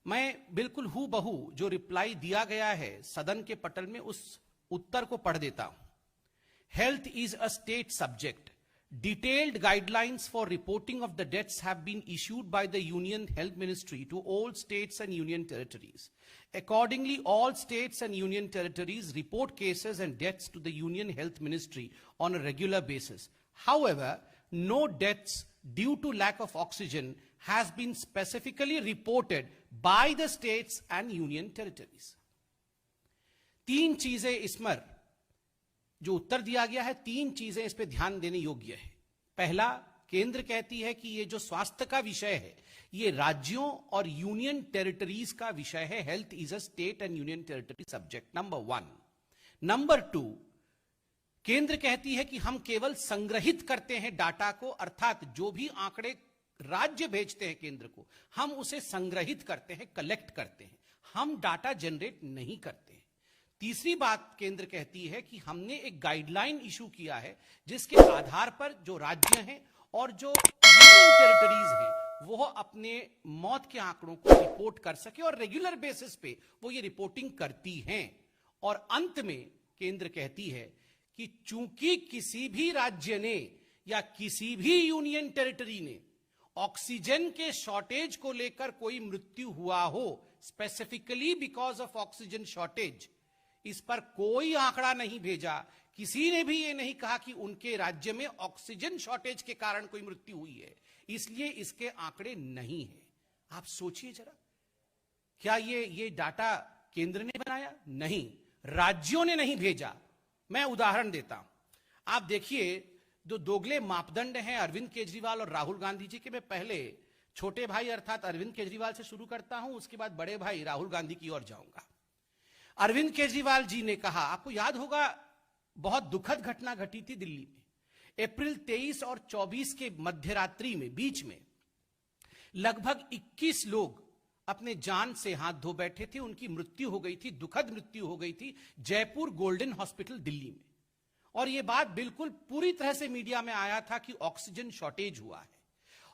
मैं बिल्कुल हूबहू जो रिप्लाई दिया गया है सदन के पटल में उस उत्तर को पढ़ देता हूं। Health is a state subject. Detailed guidelines for reporting of the deaths have been issued by the Union Health Ministry to all states and union territories. Accordingly, all states and union territories report cases and deaths to the Union Health Ministry on a regular basis. However, no deaths due to lack of oxygen has been specifically reported by the states and union territories. तीन चीजें इसमें जो उत्तर दिया गया है, तीन चीजें इस पे ध्यान देने योग्य है। पहला, केंद्र कहती है कि ये जो स्वास्थ्य का विषय है ये राज्यों और यूनियन टेरिटरीज का विषय है। Health is a state and union territory subject, number 1। Number 2, केंद्र कहती है कि हम केवल संग्रहित करते हैं डाटा को, अर्थात जो भी आंकड़े राज्य भेजते हैं केंद्र को, हम उसे संग्रहित करते हैं, कलेक्ट करते हैं, हम डाटा जनरेट नहीं करते हैं। तीसरी बात केंद्र कहती है कि हमने एक गाइडलाइन इशू किया है जिसके आधार पर जो राज्य हैं और जो यूनियन टेरिटरीज हैं वो अपने मौत के आंकड़ों को रिपोर्ट कर सके और रेगुलर बेसिस पे वो ये रिपोर्टिंग करती हैं। और अंत में केंद्र कहती है कि चूंकि किसी भी राज्य ने या किसी भी यूनियन टेरिटरी ने ऑक्सीजन के शॉर्टेज को लेकर कोई मृत्यु हुआ हो, specifically because of oxygen shortage, इस पर कोई आंकड़ा नहीं भेजा, किसी ने भी ये नहीं कहा कि उनके राज्य में ऑक्सीजन शॉर्टेज के कारण कोई मृत्यु हुई है, इसलिए इसके आंकड़े नहीं है। आप सोचिए जरा, क्या ये डाटा केंद्र ने बनाया? नहीं, राज्यों ने नहीं भेजा। मैं उदाहरण देता हूं, आप देखिए जो दोगले मापदंड हैं अरविंद केजरीवाल और राहुल गांधी जी के। मैं पहले छोटे भाई अर्थात अरविंद केजरीवाल से शुरू करता हूं, उसके बाद बड़े भाई राहुल गांधी की ओर जाऊंगा। अरविंद केजरीवाल जी ने कहा, आपको याद होगा बहुत दुखद घटना घटी थी दिल्ली में अप्रैल 23 और 24 के मध्यरात्रि में, बीच में लगभग 21 लोग अपने जान से हाथ धो बैठे थे, उनकी मृत्यु हो गई थी, दुखद मृत्यु हो गई थी जयपुर गोल्डन हॉस्पिटल दिल्ली में। और यह बात बिल्कुल पूरी तरह से मीडिया में आया था कि ऑक्सीजन शॉर्टेज हुआ है।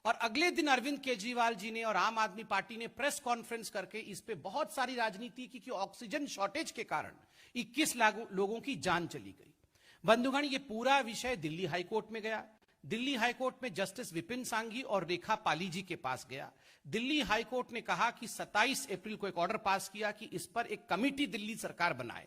और अगले दिन अरविंद केजरीवाल जी ने और आम आदमी पार्टी ने प्रेस कॉन्फ्रेंस करके इस पे बहुत सारी राजनीति की कि ऑक्सीजन शॉर्टेज के कारण 21 लोगों की जान चली गई। बंधुगण, ये पूरा विषय दिल्ली हाईकोर्ट में गया। दिल्ली हाईकोर्ट में जस्टिस विपिन सांघी और रेखा पाली जी के पास गया। दिल्ली हाईकोर्ट ने कहा कि 27 अप्रैल को एक ऑर्डर पास किया कि इस पर एक कमिटी दिल्ली सरकार बनाए।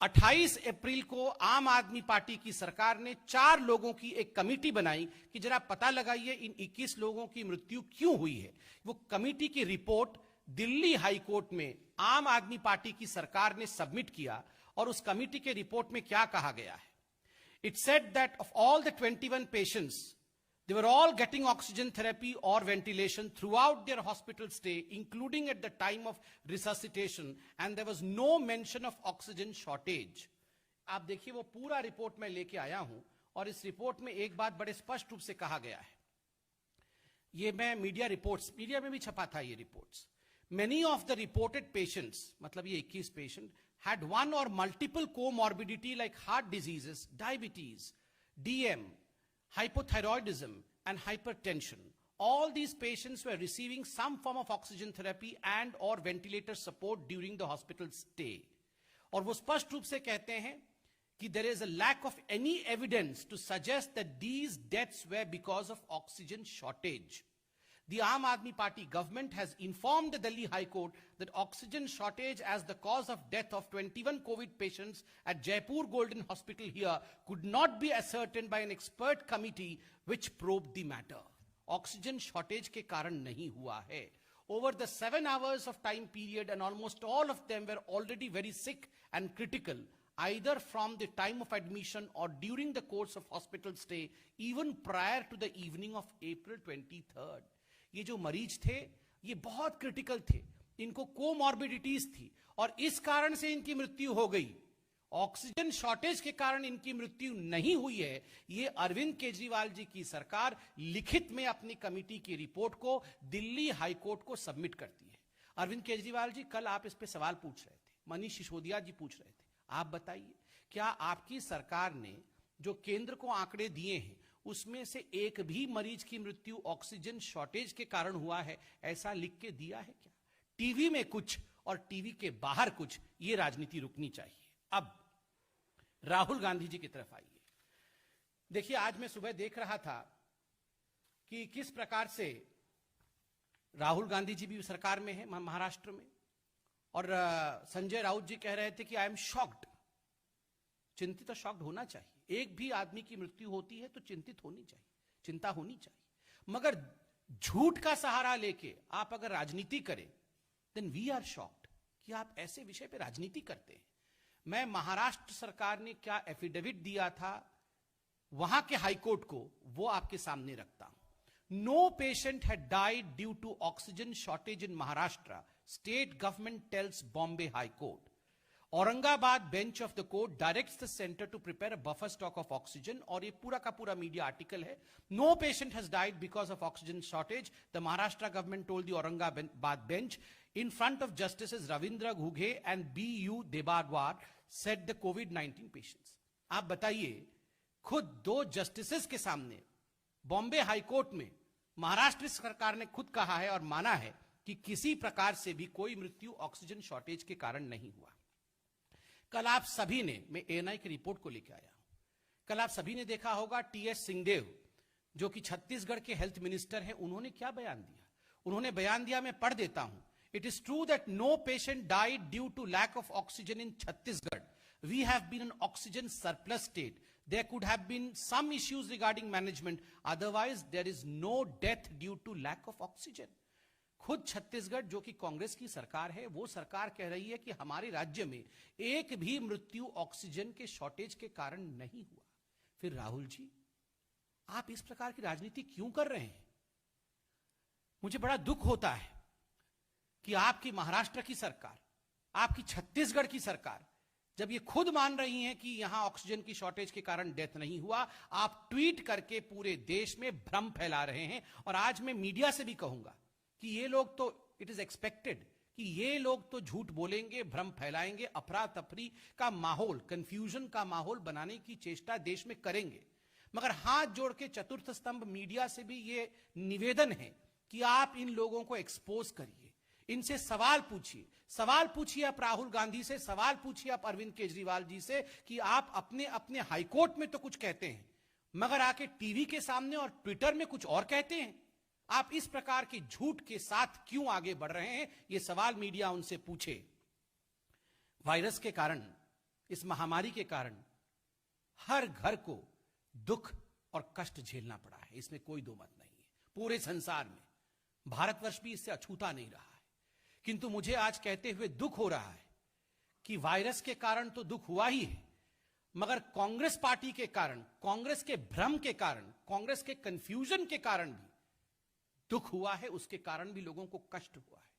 28 अप्रैल को आम आदमी पार्टी की सरकार ने 4 लोगों की एक कमेटी बनाई कि जरा पता लगाइए इन 21 लोगों की मृत्यु क्यों हुई है। वो कमेटी की रिपोर्ट दिल्ली हाईकोर्ट में आम आदमी पार्टी की सरकार ने सबमिट किया। और उस कमेटी के रिपोर्ट में क्या कहा गया है? It said that of all the 21 patients, they were all getting oxygen therapy or ventilation throughout their hospital stay, including at the time of resuscitation, and there was no mention of oxygen shortage. आप देखिए वो पूरा report मैं लेके आया हूं और इस रिपोर्ट में एक बात बड़े स्पष्ट रूप से कहा गया है। ये मैं मीडिया में भी छपा था ये reports. Many of the reported patients, मतलब ये 21 patient, had one or multiple comorbidity like heart diseases, diabetes, DM, hypothyroidism and hypertension. All these patients were receiving some form of oxygen therapy and or ventilator support during the hospital stay. और वो स्पष्ट रूप से कहते हैं कि there is a lack of any evidence to suggest that these deaths were because of oxygen shortage. The Aam Aadmi Party government has informed the Delhi High Court that oxygen shortage as the cause of death of 21 COVID patients at Jaipur Golden Hospital here could not be ascertained by an expert committee which probed the matter. Oxygen shortage के कारण नहीं हुआ है. Over the 7 hours of time period, and almost all of them were already very sick and critical, either from the time of admission or during the course of hospital stay, even prior to the evening of April 23rd. ये जो मरीज थे ये बहुत critical थे, इनको comorbidities थी और इस कारण से इनकी मृत्यु हो गई। ऑक्सीजन शॉर्टेज के कारण इनकी मृत्यु नहीं हुई है। ये अरविंद केजरीवाल जी की सरकार लिखित में अपनी कमेटी की रिपोर्ट को दिल्ली हाईकोर्ट को सबमिट करती है। अरविंद केजरीवाल जी, कल आप इस पे सवाल पूछ रहे थे, मनीष सिसोदिया जी पूछ रहे थे, आप बताइए क्या आपकी सरकार ने जो केंद्र को आंकड़े दिए हैं उसमें से एक भी मरीज की मृत्यु ऑक्सीजन शॉर्टेज के कारण हुआ है, ऐसा लिख के दिया है क्या? टीवी में कुछ और टीवी के बाहर कुछ, ये राजनीति रुकनी चाहिए। अब राहुल गांधी जी की तरफ आइए। देखिए, आज मैं सुबह देख रहा था कि किस प्रकार से राहुल गांधी जी भी सरकार में है महाराष्ट्र में, और संजय राउत जी कह रहे थे कि आई एम शॉक्ड। चिंतित और शॉक्ड होना चाहिए। एक भी आदमी की मृत्यु होती है तो चिंतित होनी चाहिए, चिंता होनी चाहिए, मगर झूठ का सहारा लेके आप अगर राजनीति करें देन वी आर शॉक्ड कि आप ऐसे विषय पे राजनीति करते हैं। मैं महाराष्ट्र सरकार ने क्या एफिडेविट दिया था वहां के हाईकोर्ट को, वो आपके सामने रखता हूं। No patient had died due to oxygen shortage in Maharashtra, state government tells Bombay high court. Aurangabad bench of the court directs the centre to prepare a buffer stock of oxygen, और ये पूरा का पूरा मीडिया आर्टिकल है। No patient has died because of oxygen shortage, the Maharashtra government told the Aurangabad bench in front of Justices Ravindra Ghughe and B.U. Debagwar, said the COVID-19 patients. आप बताइए, खुद दो जस्टिसेस के सामने बॉम्बे हाईकोर्ट में महाराष्ट्र सरकार ने खुद कहा है और माना है कि किसी प्रकार से भी कोई मृत्यु ऑक्सीजन शॉर्टेज के कारण नहीं हुआ। कल आप सभी ने, मैं एएनआई की रिपोर्ट को लेकर आया हूं, कल आप सभी ने देखा होगा टीएस सिंहदेव जो कि छत्तीसगढ़ के हेल्थ मिनिस्टर हैं, उन्होंने क्या बयान दिया। उन्होंने बयान दिया, मैं पढ़ देता हूं। It is true that no patient died due to lack of oxygen in Chhattisgarh. We have been an oxygen surplus state. There could have been some issues regarding management. Otherwise, there is no death due to lack of oxygen. खुद छत्तीसगढ़ जो कि कांग्रेस की सरकार है, वो सरकार कह रही है कि हमारे राज्य में एक भी मृत्यु ऑक्सीजन के शॉर्टेज के कारण नहीं हुआ। फिर राहुल जी, आप इस प्रकार की राजनीति क्यों कर रहे हैं? मुझे बड़ा दुख होता है कि आपकी महाराष्ट्र की सरकार, आपकी छत्तीसगढ़ की सरकार, जब ये खुद मान रही हैं कि यहां ऑक्सीजन की शॉर्टेज के कारण डेथ नहीं हुआ, आप ट्वीट करके पूरे देश में भ्रम फैला रहे हैं। और आज मैं मीडिया से भी कहूंगा कि ये लोग तो, इट इज एक्सपेक्टेड कि ये लोग तो झूठ बोलेंगे, भ्रम फैलाएंगे, अफरा तफरी का माहौल, कंफ्यूजन का माहौल बनाने की चेष्टा देश में करेंगे। मगर हाथ जोड़ के चतुर्थ स्तंभ मीडिया से भी ये निवेदन है कि आप इन लोगों को एक्सपोज करिए, इनसे सवाल पूछिए आप राहुल गांधी से, सवाल पूछिए आप अरविंद केजरीवाल जी से कि आप अपने अपने हाईकोर्ट में तो कुछ कहते हैं, मगर आके टीवी के सामने और ट्विटर में कुछ और कहते हैं। आप इस प्रकार के झूठ के साथ क्यों आगे बढ़ रहे हैं, ये सवाल मीडिया उनसे पूछे। वायरस के कारण, इस महामारी के कारण हर घर को दुख और कष्ट झेलना पड़ा है, इसमें कोई दो मत नहीं है। पूरे संसार में भारतवर्ष भी इससे अछूता नहीं रहा है। किंतु मुझे आज कहते हुए दुख हो रहा है कि वायरस के कारण तो दुख हुआ ही है, मगर कांग्रेस पार्टी के कारण, कांग्रेस के भ्रम के कारण, कांग्रेस के कंफ्यूजन के कारण भी दुख हुआ है। उसके कारण भी लोगों को कष्ट हुआ है।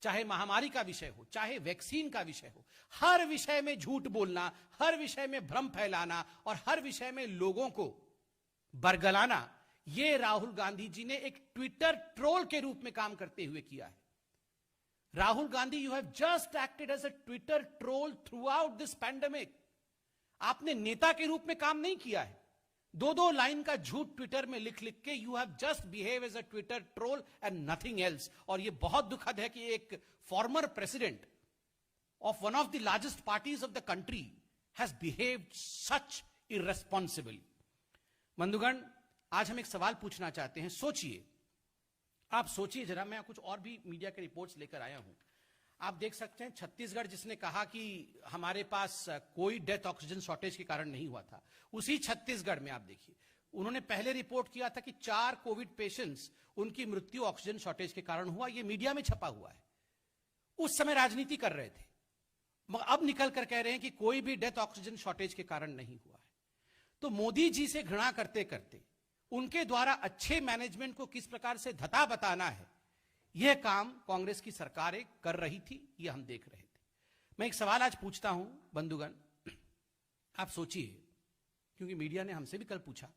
चाहे महामारी का विषय हो, चाहे वैक्सीन का विषय हो, हर विषय में झूठ बोलना, हर विषय में भ्रम फैलाना और हर विषय में लोगों को बरगलाना, यह राहुल गांधी जी ने एक ट्विटर ट्रोल के रूप में काम करते हुए किया है। Rahul Gandhi, you have just acted as a Twitter troll throughout this pandemic. आपने नेता के रूप में काम नहीं किया है। दो लाइन का झूठ ट्विटर में लिख लिख के you have just behave as a Twitter troll and nothing else. और यह बहुत दुखद है कि एक former president of one of the largest parties of the country has behaved such irresponsible. बंधुगण, आज हम एक सवाल पूछना चाहते हैं। सोचिए, आप सोचिए जरा, मैं कुछ और भी मीडिया के रिपोर्ट्स लेकर आया हूं। आप देख सकते हैं छत्तीसगढ़ जिसने कहा कि हमारे पास कोई डेथ ऑक्सीजन शॉर्टेज के कारण नहीं हुआ था, उसी छत्तीसगढ़ में आप देखिए, उन्होंने पहले रिपोर्ट किया था कि 4 कोविड पेशेंट्स, उनकी मृत्यु ऑक्सीजन शॉर्टेज के कारण हुआ। यह मीडिया में छपा हुआ है। उस समय राजनीति कर रहे थे, मगर अब निकल कर कह रहे हैं कि कोई भी डेथ ऑक्सीजन शॉर्टेज के कारण नहीं हुआ है। तो मोदी जी से घृणा करते करते उनके द्वारा अच्छे मैनेजमेंट को किस प्रकार से धता बताना है, यह काम कांग्रेस की सरकारें कर रही थी, यह हम देख रहे थे। मैं एक सवाल आज पूछता हूं बंधुगण, आप सोचिए, क्योंकि मीडिया ने हमसे भी कल पूछा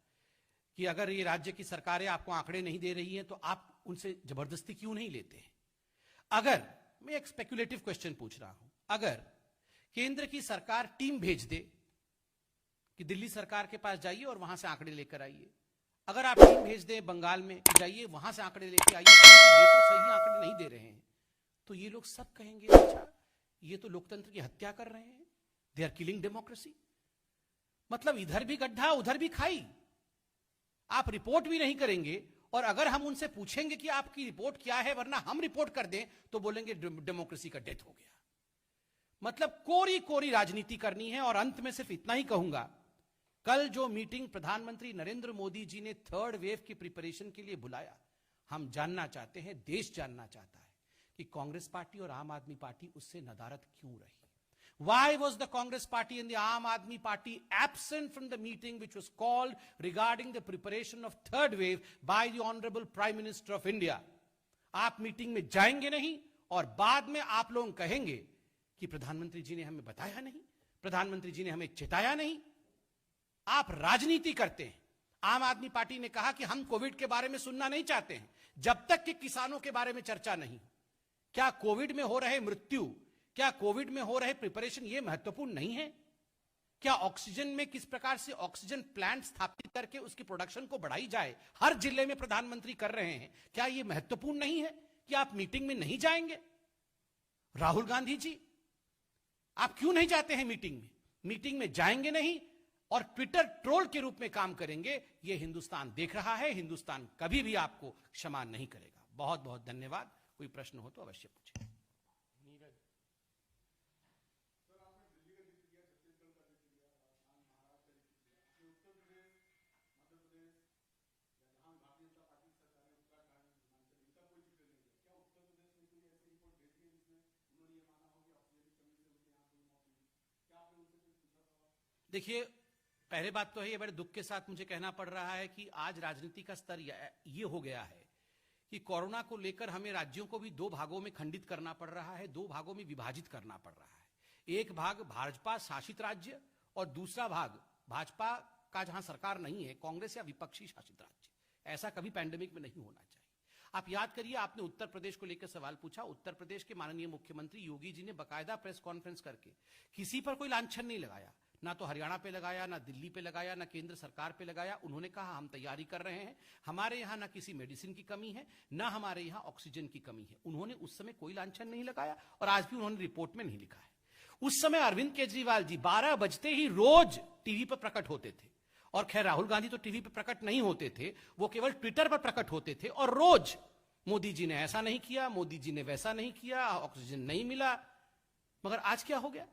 कि अगर ये राज्य की सरकारें आपको आंकड़े नहीं दे रही हैं तो आप उनसे जबरदस्ती क्यों नहीं लेते हैं। अगर, मैं एक स्पेक्युलेटिव क्वेश्चन पूछ रहा हूं, अगर केंद्र की सरकार टीम भेज दे कि दिल्ली सरकार के पास जाइए और वहां से आंकड़े लेकर आइए, अगर आप टीम भेज दें बंगाल में, जाइए वहां से आंकड़े लेके आइए, ये तो सही आंकड़े नहीं दे रहे हैं, तो ये लोग सब कहेंगे अच्छा ये तो लोकतंत्र की हत्या कर रहे हैं, दे आर किलिंग डेमोक्रेसी। मतलब इधर भी गड्ढा उधर भी खाई। आप रिपोर्ट भी नहीं करेंगे, और अगर हम उनसे पूछेंगे कि आपकी रिपोर्ट क्या है वरना हम रिपोर्ट कर दें, तो बोलेंगे डेमोक्रेसी का डेथ हो गया। मतलब कोरी कोरी राजनीति करनी है। और अंत में सिर्फ इतना ही कहूंगा, कल जो मीटिंग प्रधानमंत्री नरेंद्र मोदी जी ने थर्ड वेव की प्रिपरेशन के लिए बुलाया, हम जानना चाहते हैं, देश जानना चाहता है कि कांग्रेस पार्टी और आम आदमी पार्टी उससे नदारद क्यों रही। Why was the Congress party and the Aam Aadmi party absent from the meeting which was called regarding the preparation of third wave by the Honorable Prime Minister of India? आप meeting में जाएंगे नहीं और बाद में आप लोग कहेंगे कि प्रधानमंत्री जी ने हमें बताया नहीं, प्रधानमंत्री जी ने हमें चेताया नहीं। आप राजनीति करते हैं। आम आदमी पार्टी ने कहा कि हम कोविड के बारे में सुनना नहीं चाहते हैं जब तक कि किसानों के बारे में चर्चा नहीं। क्या कोविड में हो रहे मृत्यु, क्या कोविड में हो रहे प्रिपरेशन ये महत्वपूर्ण नहीं है? क्या ऑक्सीजन में किस प्रकार से ऑक्सीजन प्लांट स्थापित करके उसकी प्रोडक्शन को बढ़ाई जाए, हर जिले में प्रधानमंत्री कर रहे हैं, क्या यह महत्वपूर्ण नहीं है कि आप मीटिंग में नहीं जाएंगे? राहुल गांधी जी, आप क्यों नहीं जाते हैं मीटिंग में? मीटिंग में जाएंगे नहीं और ट्विटर ट्रोल के रूप में काम करेंगे। यह हिंदुस्तान देख रहा है, हिंदुस्तान कभी भी आपको क्षमा नहीं करेगा। बहुत बहुत धन्यवाद। कोई प्रश्न हो तो अवश्य पूछें। देखिए, पहले बात तो है, ये बड़े दुख के साथ मुझे कहना पड़ रहा है कि आज राजनीति का स्तर ये हो गया है कि कोरोना को लेकर हमें राज्यों को भी दो भागों में खंडित करना पड़ रहा है, दो भागों में विभाजित करना पड़ रहा है। एक भाग भाजपा शासित राज्य और दूसरा भाग भाजपा का जहां सरकार नहीं है, कांग्रेस या विपक्षी शासित राज्य। ऐसा कभी पैंडेमिक में नहीं होना चाहिए। आप याद करिए, आपने उत्तर प्रदेश को लेकर सवाल पूछा। उत्तर प्रदेश के माननीय मुख्यमंत्री योगी जी ने बाकायदा प्रेस कॉन्फ्रेंस करके किसी पर कोई लांछन नहीं लगाया, ना तो हरियाणा पे लगाया, ना दिल्ली पे लगाया, ना केंद्र सरकार पे लगाया। उन्होंने कहा हम तैयारी कर रहे हैं, हमारे यहां ना किसी मेडिसिन की कमी है, ना हमारे यहां ऑक्सीजन की कमी है। उन्होंने उस समय कोई लांछन नहीं लगाया और आज भी उन्होंने रिपोर्ट में नहीं लिखा है। उस समय अरविंद केजरीवाल जी 12 बजते ही रोज टीवी पर प्रकट होते थे। और खैर राहुल गांधी तो टीवी पर प्रकट नहीं होते थे, वो केवल ट्विटर पर प्रकट होते थे और रोज मोदी जी ने ऐसा नहीं किया, मोदी जी ने वैसा नहीं किया, ऑक्सीजन नहीं मिला। मगर आज क्या हो गया?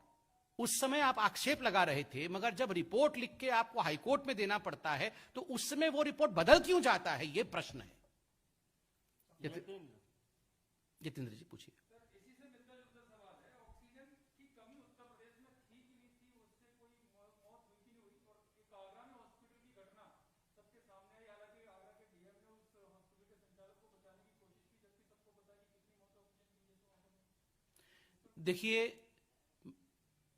उस समय आप आक्षेप लगा रहे थे, मगर जब रिपोर्ट लिख के आपको हाईकोर्ट में देना पड़ता है तो उस समय वो रिपोर्ट बदल क्यों जाता है, ये प्रश्न है। जितेंद्र जी पूछिए। इसी से मिलकर जुलकर सवाल है, ऑक्सीजन की कमी उत्तर प्रदेश में थी कि नहीं थी, उससे कोई मौत हुई कि नहीं हुई? और एक आगरा में हॉस्पिटल की घटना सबके सामने आई। हालांकि आगरा के डीएम ने उस हॉस्पिटल के संचालक को बचाने की कोशिश की, जबकि सबको पता है कि कितनी मौत ऑक्सीजन की वजह से। देखिए,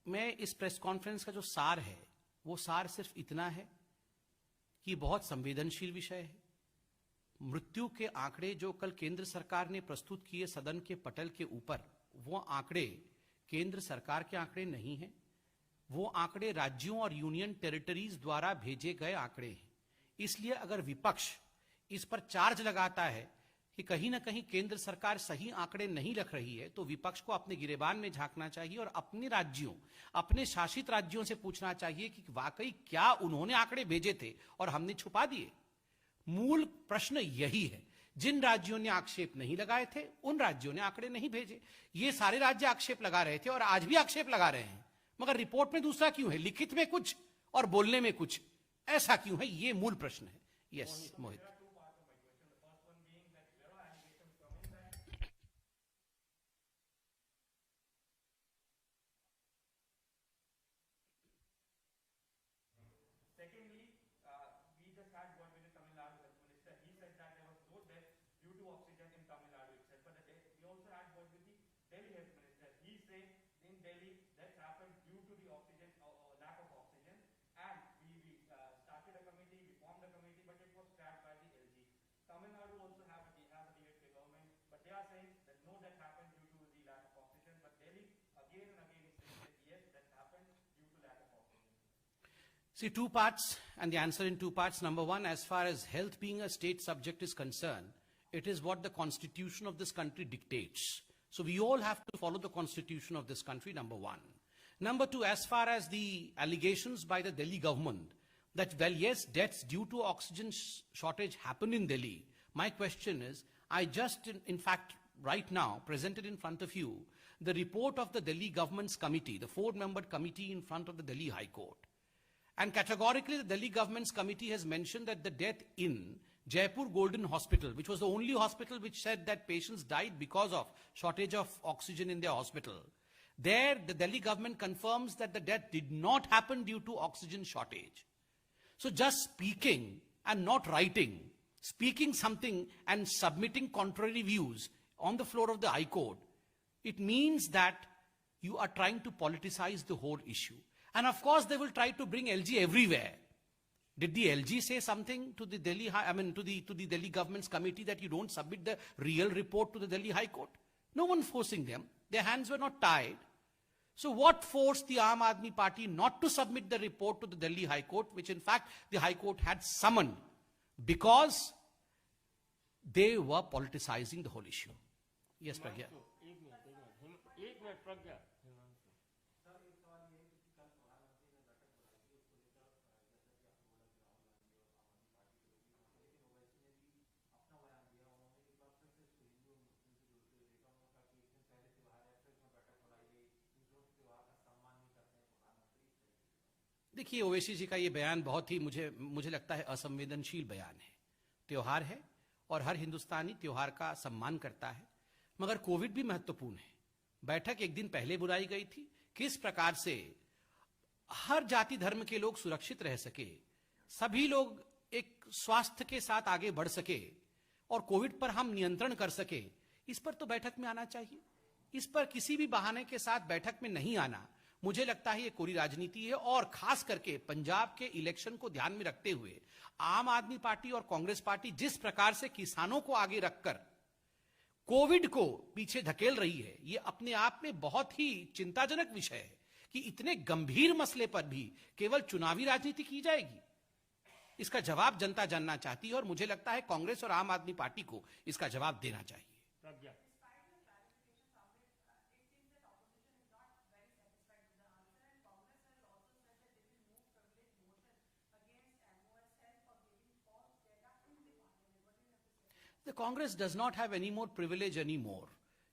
मैं इस प्रेस कॉन्फ्रेंस का जो सार है, वो सार सिर्फ इतना है कि बहुत संवेदनशील विषय है। मृत्यु के आंकड़े जो कल केंद्र सरकार ने प्रस्तुत किए सदन के पटल के ऊपर, वो आंकड़े केंद्र सरकार के आंकड़े नहीं हैं। वो आंकड़े राज्यों और यूनियन टेरिटरीज द्वारा भेजे गए आंकड़े हैं। इसलिए अगर विपक्ष इस पर चार्ज लगाता है कि कहीं ना कहीं केंद्र सरकार सही आंकड़े नहीं रख रही है, तो विपक्ष को अपने गिरेबान में झांकना चाहिए और अपने राज्यों, अपने शासित राज्यों से पूछना चाहिए कि वाकई क्या उन्होंने आंकड़े भेजे थे और हमने छुपा दिए। मूल प्रश्न यही है। जिन राज्यों ने आक्षेप नहीं लगाए थे, उन राज्यों ने आंकड़े नहीं भेजे। ये सारे राज्य आक्षेप लगा रहे थे और आज भी आक्षेप लगा रहे हैं, मगर रिपोर्ट में दूसरा क्यों है, लिखित में कुछ और बोलने में कुछ, ऐसा क्यों है? ये मूल प्रश्न है। Yes Mohit. See, two parts, and the answer in two parts. Number one, as far as health being a state subject is concerned, it is what the constitution of this country dictates. So we all have to follow the constitution of this country, number one. Number two, as far as the allegations by the Delhi government that, well, yes, deaths due to oxygen shortage happen in Delhi. My question is, I just, in fact, right now, presented in front of you, the report of the Delhi government's committee, the 4-membered committee in front of the Delhi High Court. And categorically, the Delhi government's committee has mentioned that the death in Jaipur Golden Hospital, which was the only hospital which said that patients died because of shortage of oxygen in their hospital, there the Delhi government confirms that the death did not happen due to oxygen shortage. So just speaking and not writing, speaking something and submitting contrary views on the floor of the High Court, it means that you are trying to politicize the whole issue. And of course, they will try to bring LG everywhere. Did the LG say something to the Delhi, to the Delhi government's committee that you don't submit the real report to the Delhi High Court? No one forcing them. Their hands were not tied. So what forced the Aam Aadmi Party not to submit the report to the Delhi High Court, which in fact the High Court had summoned? Because they were politicizing the whole issue. Yes, Pragya. एक minute प्रज्ञा। देखिए, ओवैसी जी का ये बयान बहुत ही मुझे लगता है असंवेदनशील बयान है। त्योहार है और हर हिंदुस्तानी त्योहार का सम्मान करता है, मगर कोविड भी महत्वपूर्ण है। बैठक एक दिन पहले बुलाई गई थी, किस प्रकार से हर जाति धर्म के लोग सुरक्षित रह सके, सभी लोग एक स्वास्थ्य के साथ आगे बढ़ सके और कोविड पर हम नियंत्रण कर सके, इस पर तो बैठक में आना चाहिए। इस पर किसी भी बहाने के साथ बैठक में नहीं आना, मुझे लगता है ये कोरी राजनीति है। और खास करके पंजाब के इलेक्शन को ध्यान में रखते हुए आम आदमी पार्टी और कांग्रेस पार्टी जिस प्रकार से किसानों को आगे रखकर कोविड को पीछे धकेल रही है, ये अपने आप में बहुत ही चिंताजनक विषय है कि इतने गंभीर मसले पर भी केवल चुनावी राजनीति की जाएगी। इसका जवाब जनता जानना चाहती है और मुझे लगता है कांग्रेस और आम आदमी पार्टी को इसका जवाब देना चाहिए। The Congress does not have any more privilege anymore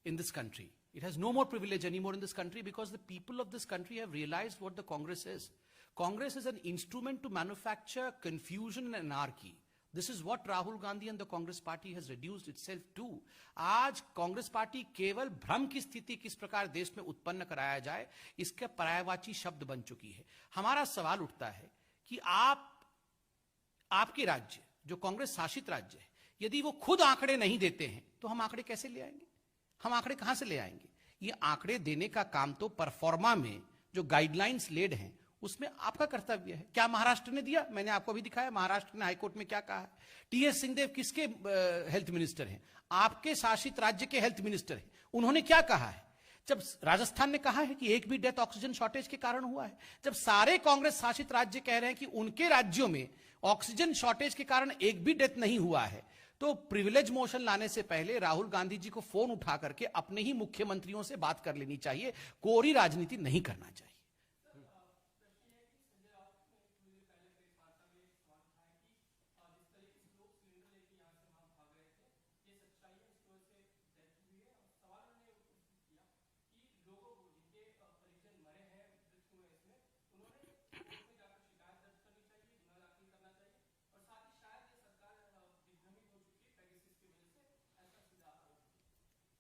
in this country. It has no more privilege anymore in this country because the people of this country have realized what the Congress is. Congress is an instrument to manufacture confusion and anarchy. This is what Rahul Gandhi and the Congress party has reduced itself to. आज Congress party केवल भ्रम की स्थिति किस प्रकार देश में उत्पन्न कराया जाए, इसका पर्यायवाची शब्द बन चुकी है। हमारा सवाल उठता है कि आपके राज्य, जो कांग्रेस शासित राज्य है, यदि वो खुद आंकड़े नहीं देते हैं तो हम आंकड़े कैसे ले आएंगे? हम आंकड़े कहां से ले आएंगे? ये आंकड़े देने का काम तो परफॉर्मा में जो गाइडलाइंस लेड हैं उसमें आपका कर्तव्य है। क्या महाराष्ट्र ने दिया? मैंने आपको भी दिखाया महाराष्ट्र ने हाईकोर्ट में क्या कहा है। टीएस सिंहदेव किसके हेल्थ मिनिस्टर हैं? आपके शासित राज्य के हेल्थ मिनिस्टर हैं। उन्होंने क्या कहा है? जब राजस्थान ने कहा है कि एक भी डेथ ऑक्सीजन शॉर्टेज के कारण हुआ है, जब सारे कांग्रेस शासित राज्य कह रहे हैं कि उनके राज्यों में ऑक्सीजन शॉर्टेज के कारण एक भी डेथ नहीं हुआ है, तो प्रिविलेज मोशन लाने से पहले राहुल गांधी जी को फोन उठा करके अपने ही मुख्यमंत्रियों से बात कर लेनी चाहिए। कोरी राजनीति नहीं करना चाहिए।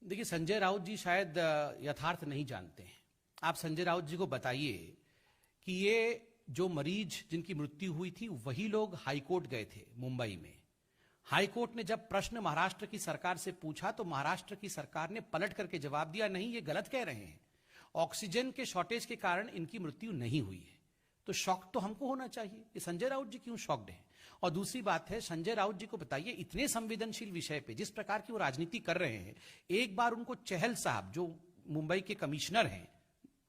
देखिए, संजय राउत जी शायद यथार्थ नहीं जानते हैं। आप संजय राउत जी को बताइए कि ये जो मरीज जिनकी मृत्यु हुई थी वही लोग हाईकोर्ट गए थे मुंबई में। हाईकोर्ट ने जब प्रश्न महाराष्ट्र की सरकार से पूछा तो महाराष्ट्र की सरकार ने पलट करके जवाब दिया, नहीं, ये गलत कह रहे हैं, ऑक्सीजन के शॉर्टेज के कारण इनकी मृत्यु नहीं हुई है। तो शॉक तो हमको होना चाहिए कि संजय राउत जी क्यों शॉक्ड हैं। और दूसरी बात है, संजय राउत जी को बताइए, इतने संवेदनशील विषय पे जिस प्रकार की वो राजनीति कर रहे हैं, एक बार उनको चहल साहब जो मुंबई के कमिश्नर हैं,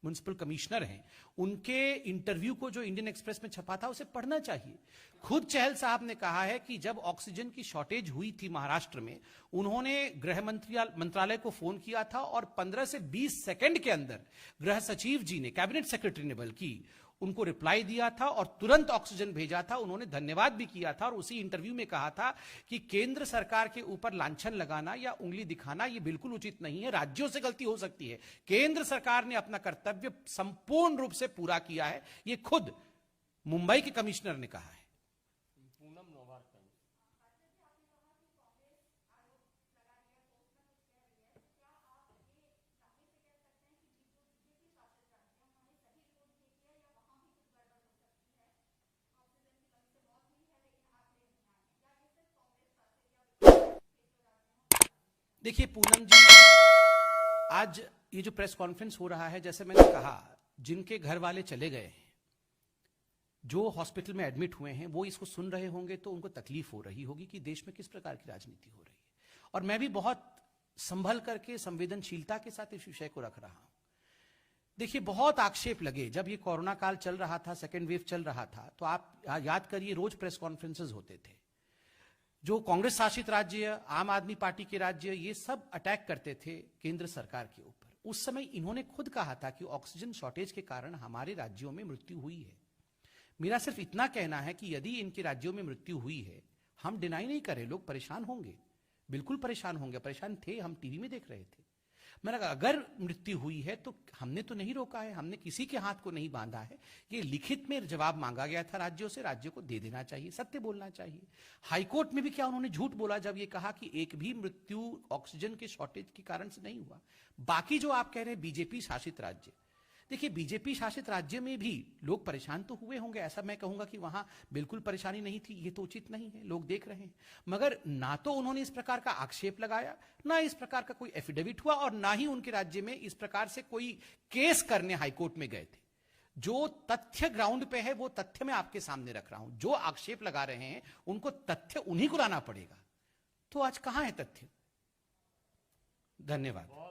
म्युनिसिपल कमिश्नर हैं, उनके इंटरव्यू को जो इंडियन एक्सप्रेस में छपा था उसे पढ़ना चाहिए। खुद चहल साहब ने कहा है कि जब ऑक्सीजन की शॉर्टेज हुई थी महाराष्ट्र में, उन्होंने गृह मंत्रालय को फोन किया था और 15 से 20 सेकंड के अंदर गृह सचिव जी ने, कैबिनेट सेक्रेटरी ने बल्कि, उनको रिप्लाई दिया था और तुरंत ऑक्सीजन भेजा था। उन्होंने धन्यवाद भी किया था और उसी इंटरव्यू में कहा था कि केंद्र सरकार के ऊपर लांछन लगाना या उंगली दिखाना यह बिल्कुल उचित नहीं है, राज्यों से गलती हो सकती है, केंद्र सरकार ने अपना कर्तव्य संपूर्ण रूप से पूरा किया है, यह खुद मुंबई के कमिश्नर ने कहा है। पूनम नौबार का देखिए पूनम जी, आज ये जो प्रेस कॉन्फ्रेंस हो रहा है, जैसे मैंने कहा, जिनके घर वाले चले गए हैं, जो हॉस्पिटल में एडमिट हुए हैं, वो इसको सुन रहे होंगे तो उनको तकलीफ हो रही होगी कि देश में किस प्रकार की राजनीति हो रही है। और मैं भी बहुत संभल करके, संवेदनशीलता के साथ इस विषय को रख रहा हूं। देखिए, बहुत आक्षेप लगे जब ये कोरोना काल चल रहा था, सेकेंड वेव चल रहा था, तो आप याद करिए रोज प्रेस कॉन्फ्रेंसेस होते थे। जो कांग्रेस शासित राज्य, आम आदमी पार्टी के राज्य, ये सब अटैक करते थे केंद्र सरकार के ऊपर। उस समय इन्होंने खुद कहा था कि ऑक्सीजन शॉर्टेज के कारण हमारे राज्यों में मृत्यु हुई है। मेरा सिर्फ इतना कहना है कि यदि इनके राज्यों में मृत्यु हुई है, हम डिनाई नहीं करें, लोग परेशान होंगे, बिल्कुल परेशान होंगे, परेशान थे, हम टीवी में देख रहे थे। मैंने कहा अगर मृत्यु हुई है तो हमने तो नहीं रोका है, हमने किसी के हाथ को नहीं बांधा है। ये लिखित में जवाब मांगा गया था राज्यों से, राज्यों को दे देना चाहिए, सत्य बोलना चाहिए। हाईकोर्ट में भी क्या उन्होंने झूठ बोला जब ये कहा कि एक भी मृत्यु ऑक्सीजन के शॉर्टेज के कारण से नहीं हुआ। बाकी जो आप कह रहे हैं बीजेपी शासित राज्य, देखिए बीजेपी शासित राज्य में भी लोग परेशान तो हुए होंगे, ऐसा मैं कहूंगा कि वहां बिल्कुल परेशानी नहीं थी, ये तो उचित नहीं है, लोग देख रहे हैं। मगर ना तो उन्होंने इस प्रकार का आक्षेप लगाया, ना इस प्रकार का कोई एफिडेविट हुआ, और ना ही उनके राज्य में इस प्रकार से कोई केस करने हाईकोर्ट में गए थे। जो तथ्य ग्राउंड पे है वो तथ्य मैं आपके सामने रख रहा हूं। जो आक्षेप लगा रहे हैं उनको तथ्य उन्हीं को लाना पड़ेगा। तो आज कहां है तथ्य? धन्यवाद।